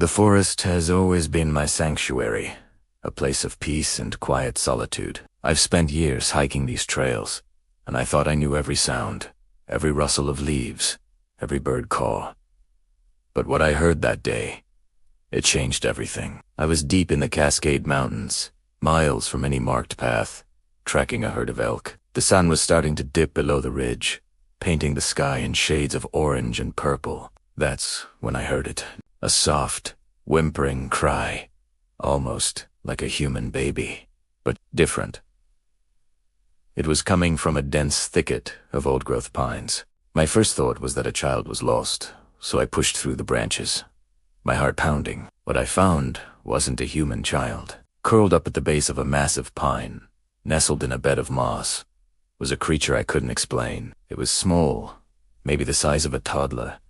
The forest has always been my sanctuary, a place of peace and quiet solitude. I've spent years hiking these trails, and I thought I knew every sound, every rustle of leaves, every bird call. But what I heard that day, it changed everything. I was deep in the Cascade Mountains, miles from any marked path, tracking a herd of elk. The sun was starting to dip below the ridge, painting the sky in shades of orange and purple. That's when I heard it. A soft, whimpering cry, almost like a human baby, but different. It was coming from a dense thicket of old-growth pines. My first thought was that a child was lost, so I pushed through the branches, my heart pounding. What I found wasn't a human child. Curled up at the base of a massive pine, nestled in a bed of moss, was a creature I couldn't explain. It was small, maybe the size of a toddler,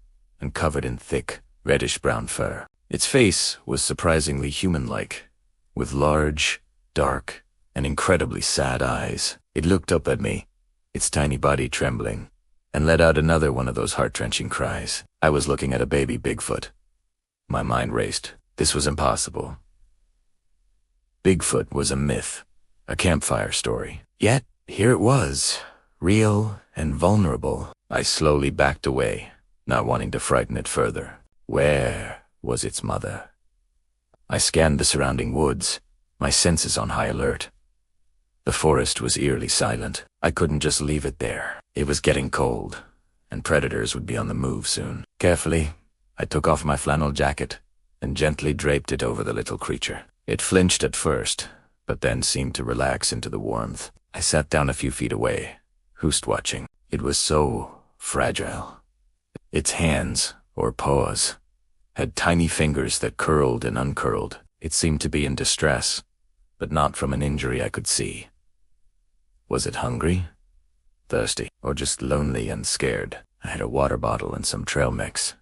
and covered in thick, reddish-brown fur. Its face was surprisingly human-like, with large, dark, and incredibly sad eyes. It looked up at me, its tiny body trembling, and let out another one of those heart-wrenching cries. I was looking at a baby Bigfoot. My mind raced. This was impossible. Bigfoot was a myth, a campfire story. Yet, here it was, real and vulnerable. I slowly backed away, not wanting to frighten it further. Where was its mother? I scanned the surrounding woods, my senses on high alert. The forest was eerily silent. I couldn't just leave it there. It was getting cold, and predators would be on the move soon. Carefully, I took off my flannel jacket and gently draped it over the little creature. It flinched at first, but then seemed to relax into the warmth. I sat down a few feet away, hoosed watching. It was so fragile. Its hands, or paws, had tiny fingers that curled and uncurled. It seemed to be in distress, but not from an injury I could see. Was it hungry, thirsty, or just lonely and scared? I had a water bottle and some trail mix,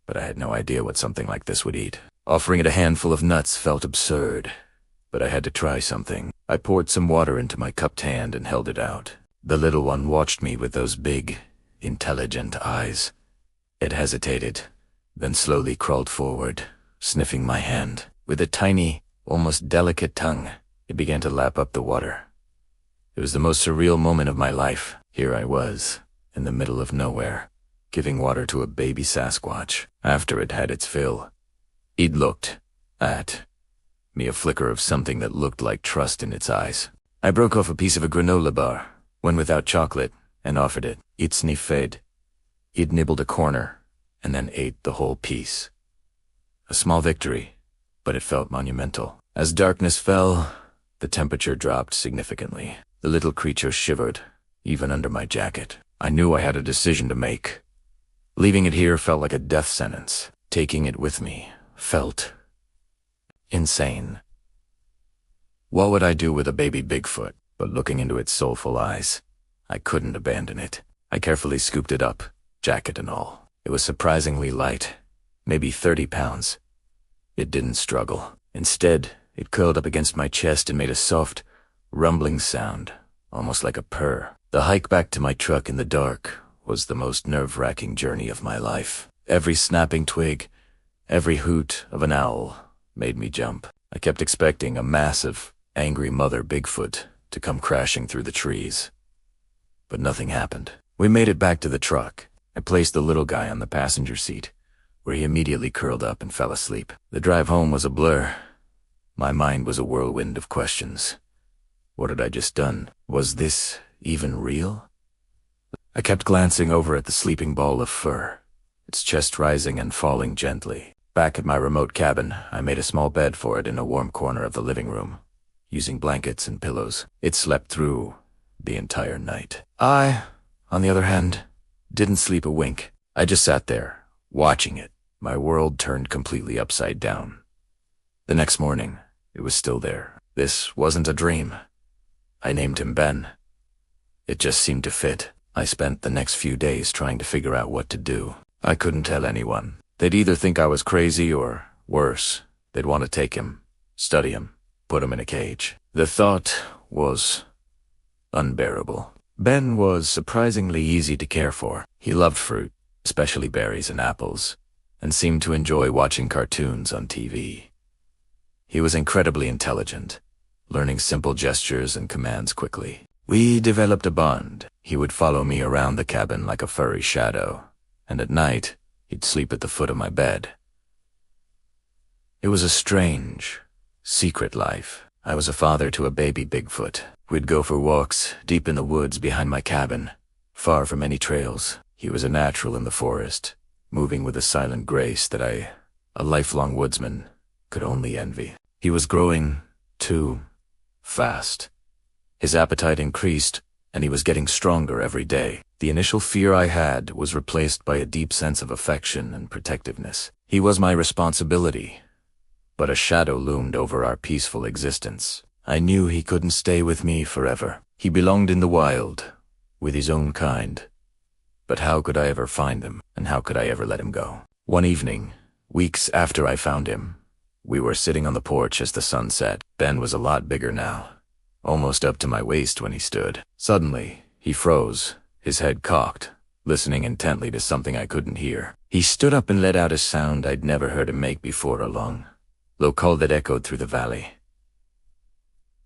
but I had no idea what something like this would eat. Offering it a handful of nuts felt absurd, but I had to try something. I poured some water into my cupped hand and held it out. The little one watched me with those big, intelligent eyes. It hesitated, then slowly crawled forward, sniffing my hand. With a tiny, almost delicate tongue, it began to lap up the water. It was the most surreal moment of my life. Here I was, in the middle of nowhere, giving water to a baby Sasquatch. After it had its fill, it looked at me, a flicker of something that looked like trust in its eyes. I broke off a piece of a granola bar, one without chocolate, and offered it. It sniffed. It nibbled a corner, and then ate the whole piece. A small victory, but it felt monumental. As darkness fell, the temperature dropped significantly. The little creature shivered, even under my jacket. I knew I had a decision to make. Leaving it here felt like a death sentence. Taking it with me felt insane. What would I do with a baby Bigfoot? But looking into its soulful eyes, I couldn't abandon it. I carefully scooped it up, jacket and all. It was surprisingly light, maybe 30 pounds. It didn't struggle. Instead, it curled up against my chest and made a soft, rumbling sound, almost like a purr. The hike back to my truck in the dark was the most nerve-wracking journey of my life. Every snapping twig, every hoot of an owl made me jump. I kept expecting a massive, angry mother Bigfoot to come crashing through the trees. But nothing happened. We made it back to the truck. I placed the little guy on the passenger seat, where he immediately curled up and fell asleep. The drive home was a blur. My mind was a whirlwind of questions. What had I just done? Was this even real? I kept glancing over at the sleeping ball of fur, its chest rising and falling gently. Back at my remote cabin, I made a small bed for it in a warm corner of the living room, using blankets and pillows. It slept through the entire night. I, on the other hand, didn't sleep a wink. I just sat there, watching it. My world turned completely upside down. The next morning, it was still there. This wasn't a dream. I named him Ben. It just seemed to fit. I spent the next few days trying to figure out what to do. I couldn't tell anyone. They'd either think I was crazy or, worse, they'd want to take him, study him, put him in a cage. The thought was unbearable. Ben was surprisingly easy to care for. He loved fruit, especially berries and apples, and seemed to enjoy watching cartoons on TV. He was incredibly intelligent, learning simple gestures and commands quickly. We developed a bond. He would follow me around the cabin like a furry shadow, and at night, he'd sleep at the foot of my bed. It was a strange, secret life. I was a father to a baby Bigfoot. We'd go for walks deep in the woods behind my cabin, far from any trails. He was a natural in the forest, moving with a silent grace that I, a lifelong woodsman, could only envy. He was growing, too, fast. His appetite increased, and he was getting stronger every day. The initial fear I had was replaced by a deep sense of affection and protectiveness. He was my responsibility, but a shadow loomed over our peaceful existence. I knew he couldn't stay with me forever. He belonged in the wild, with his own kind. But how could I ever find him, and how could I ever let him go? One evening, weeks after I found him, we were sitting on the porch as the sun set. Ben was a lot bigger now, almost up to my waist when he stood. Suddenly, he froze, his head cocked, listening intently to something I couldn't hear. He stood up and let out a sound I'd never heard him make before, a long, low call that echoed through the valley.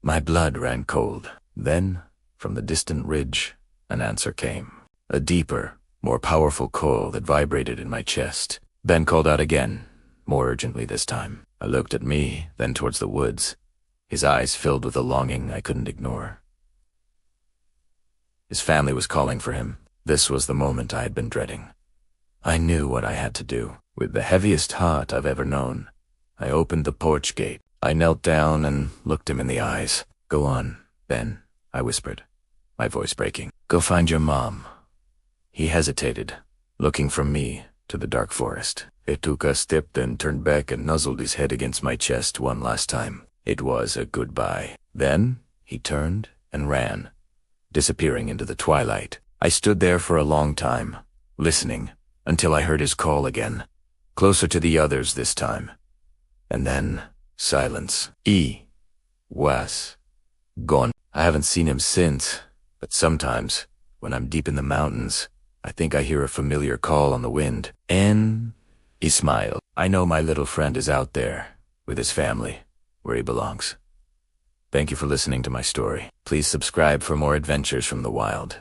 My blood ran cold. Then, from the distant ridge, an answer came. A deeper, more powerful call that vibrated in my chest. Ben called out again, more urgently this time. I looked at me, then towards the woods, his eyes filled with a longing I couldn't ignore. His family was calling for him. This was the moment I had been dreading. I knew what I had to do. With the heaviest heart I've ever known, I opened the porch gate. I knelt down and looked him in the eyes. "Go on, Ben," I whispered, my voice breaking. "Go find your mom." He hesitated, looking from me to the dark forest. He took a step, then turned back and nuzzled his head against my chest one last time. It was a goodbye. Then he turned and ran, disappearing into the twilight. I stood there for a long time, listening, until I heard his call again, closer to the others this time. And then silence. He was gone. I haven't seen him since, but sometimes, when I'm deep in the mountains, I think I hear a familiar call on the wind. And he smiled. I know my little friend is out there, with his family, where he belongs. Thank you for listening to my story. Please subscribe for more adventures from the wild.